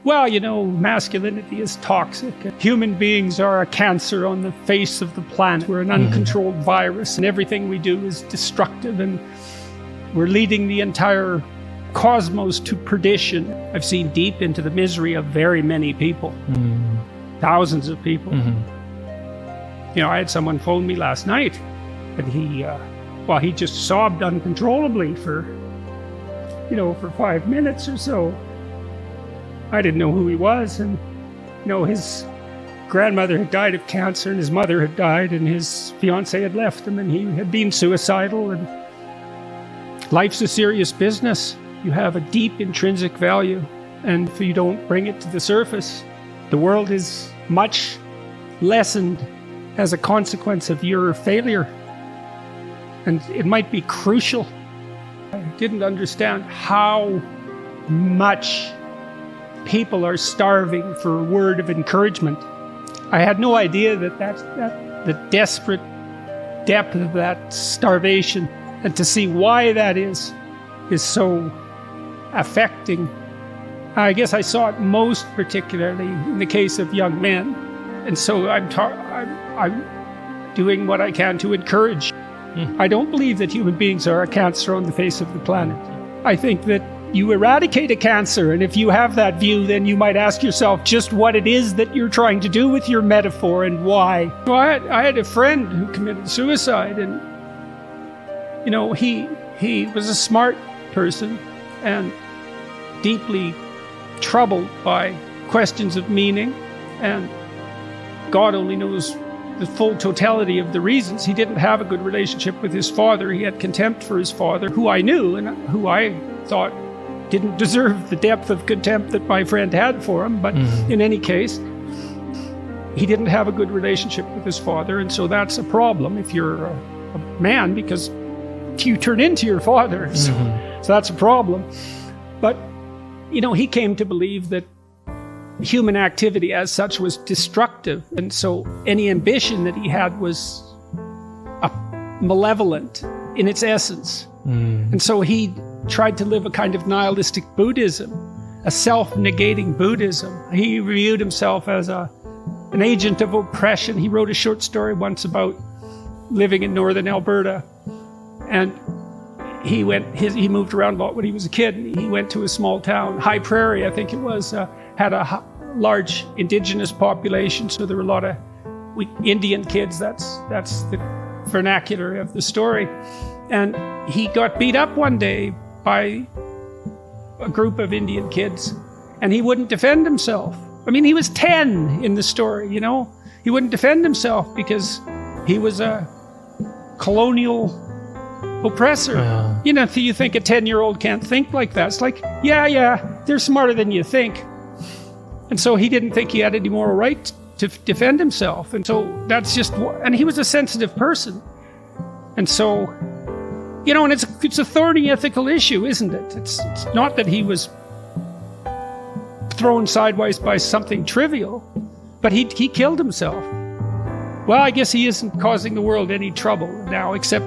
well, masculinity is toxic. Human beings are a cancer on the face of the planet. We're an uncontrolled virus, and everything we do is destructive, and we're leading the entire cosmos to perdition. I've seen deep into the misery of very many people, thousands of people. I had someone phone me last night, and he just sobbed uncontrollably for 5 minutes or so. I didn't know who he was, and his grandmother had died of cancer, and his mother had died, and his fiance had left him, and he had been suicidal, and life's a serious business. You have a deep intrinsic value, and if you don't bring it to the surface, the world is much lessened as a consequence of your failure. And it might be crucial. I didn't understand how much people are starving for a word of encouragement. I had no idea that the desperate depth of that starvation, and to see why that is so affecting. I guess I saw it most particularly in the case of young men, and so I'm doing what I can to encourage. I don't believe that human beings are a cancer on the face of the planet. I think that you eradicate a cancer, and if you have that view, then you might ask yourself just what it is that you're trying to do with your metaphor and why. So I had a friend who committed suicide, and he was a smart person and deeply troubled by questions of meaning, and God only knows the full totality of the reasons. He didn't have a good relationship with his father. He had contempt for his father, who I knew and who I thought didn't deserve the depth of contempt that my friend had for him. But in any case, he didn't have a good relationship with his father, and so that's a problem if you're a man, because you turn into your father. So that's a problem. But he came to believe that human activity as such was destructive, and so any ambition that he had was malevolent in its essence. And so he tried to live a kind of nihilistic Buddhism, a self-negating Buddhism. He viewed himself as an agent of oppression. He wrote a short story once about living in northern Alberta, and he moved around a lot when he was a kid. He went to a small town, High Prairie, I think it was, had a large indigenous population, so there were a lot of Indian kids. That's the vernacular of the story. And he got beat up one day by a group of Indian kids, and he wouldn't defend himself. I mean, he was 10 in the story, He wouldn't defend himself because he was a colonial oppressor. You think a 10-year-old can't think like that. It's like, yeah, they're smarter than you think. And so he didn't think he had any moral right to defend himself. And so that's just, and he was a sensitive person. And so, and it's a thorny ethical issue, isn't it? It's not that he was thrown sideways by something trivial, but he killed himself. Well, I guess he isn't causing the world any trouble now, except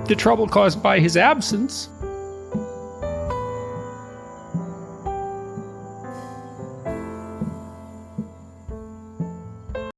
the trouble caused by his absence.